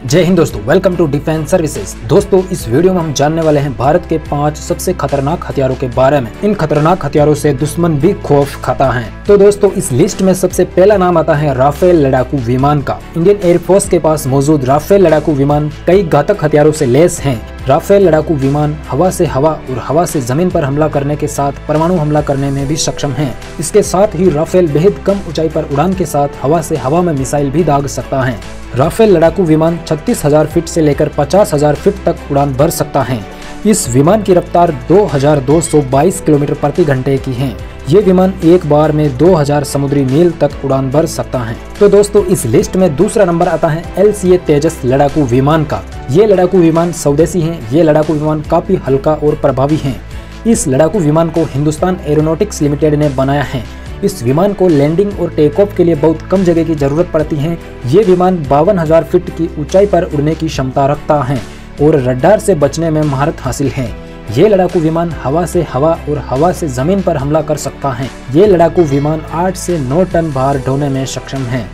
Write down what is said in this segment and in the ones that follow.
जय हिंद दोस्तों, welcome to defence services. दोस्तों, इस वीडियो में हम जानने वाले हैं भारत के 5 सबसे खतरनाक हथियारों के बारे में। इन खतरनाक हथियारों से दुश्मन भी खौफ खाता है। तो दोस्तों, इस लिस्ट में सबसे पहला नाम आता है राफेल लड़ाकू विमान का। इंडियन एयरफोर्स के पास मौजूद राफेल लड़ाकू विमान कई घातक हथियारों से लैस हैं। राफेल लड़ाकू विमान हवा से हवा और हवा से जमीन पर हमला करने के साथ परमाणु हमला करने में भी सक्षम हैं। इसके साथ ही राफेल बेहद कम ऊंचाई पर उड़ान के साथ हवा से हवा में मिसाइल भी दाग सकता है। राफेल लड़ाकू विमान 36,000 फीट से लेकर 50,000 फीट तक उड़ान भर सकता है। इस विमान की रफ्तार 2222 किलोमीटर प्रति घंटे की है। ये विमान एक बार में 2000 समुद्री मील तक उड़ान भर सकता है। तो दोस्तों, इस लिस्ट में दूसरा नंबर आता है LCA तेजस लड़ाकू विमान का। ये लड़ाकू विमान स्वदेशी है। ये लड़ाकू विमान काफी हल्का और प्रभावी है। इस लड़ाकू विमान को हिंदुस्तान एरोनॉटिक्स लिमिटेड ने बनाया है। इस विमान को लैंडिंग और टेक ऑफ के लिए बहुत कम जगह की जरूरत पड़ती है। ये विमान 52,000 फीट की ऊंचाई पर उड़ने की क्षमता रखता है और रडार से बचने में महारत हासिल है। ये लड़ाकू विमान हवा से हवा और हवा से जमीन पर हमला कर सकता है। ये लड़ाकू विमान 8 से 9 टन भार ढोने में सक्षम है।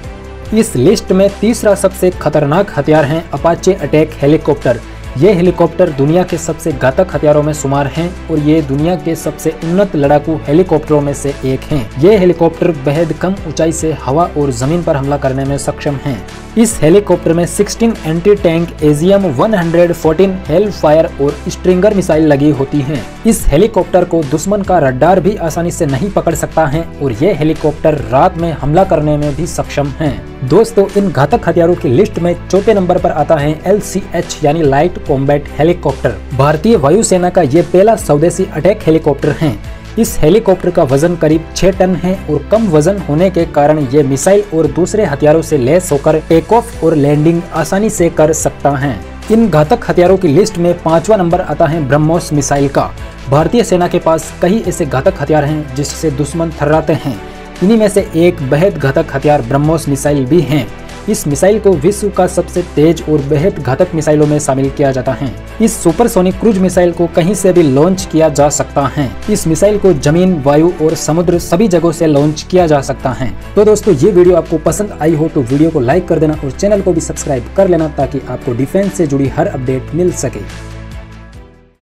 इस लिस्ट में तीसरा सबसे खतरनाक हथियार है अपाचे अटैक हेलीकॉप्टर। ये हेलीकॉप्टर दुनिया के सबसे घातक हथियारों में शुमार हैं और ये दुनिया के सबसे उन्नत लड़ाकू हेलीकॉप्टरों में से एक हैं। ये हेलीकॉप्टर बेहद कम ऊंचाई से हवा और जमीन पर हमला करने में सक्षम हैं। इस हेलीकॉप्टर में 16 anti tank AGM-114 hello fire और स्ट्रिंगर मिसाइल लगी होती हैं। इस हेलीकॉप्टर को दुश्मन का रडार भी आसानी से नहीं पकड़ सकता है और ये हेलीकॉप्टर रात में हमला करने में भी सक्षम है। दोस्तों, इन घातक हथियारों की लिस्ट में चौथे नंबर पर आता है LCH यानी लाइट कॉम्बैट हेलीकॉप्टर। भारतीय वायुसेना का ये पहला स्वदेशी अटैक हेलीकॉप्टर है। इस हेलीकॉप्टर का वजन करीब 6 टन है और कम वजन होने के कारण ये मिसाइल और दूसरे हथियारों से लैस होकर टेक ऑफ और लैंडिंग आसानी से कर सकता है। इन घातक हथियारों की लिस्ट में 5वां नंबर आता है ब्रह्मोस मिसाइल का। भारतीय सेना के पास कई ऐसे घातक हथियार हैं जिससे दुश्मन थर्राते हैं। इन्हीं में से एक बेहद घातक हथियार ब्रह्मोस मिसाइल भी है। इस मिसाइल को विश्व का सबसे तेज और बेहद घातक मिसाइलों में शामिल किया जाता है। इस सुपरसोनिक क्रूज मिसाइल को कहीं से भी लॉन्च किया जा सकता है। इस मिसाइल को जमीन, वायु और समुद्र सभी जगहों से लॉन्च किया जा सकता है। तो दोस्तों, ये वीडियो आपको पसंद आई हो तो वीडियो को लाइक कर देना और चैनल को भी सब्सक्राइब कर लेना ताकि आपको डिफेंस से जुड़ी हर अपडेट मिल सके।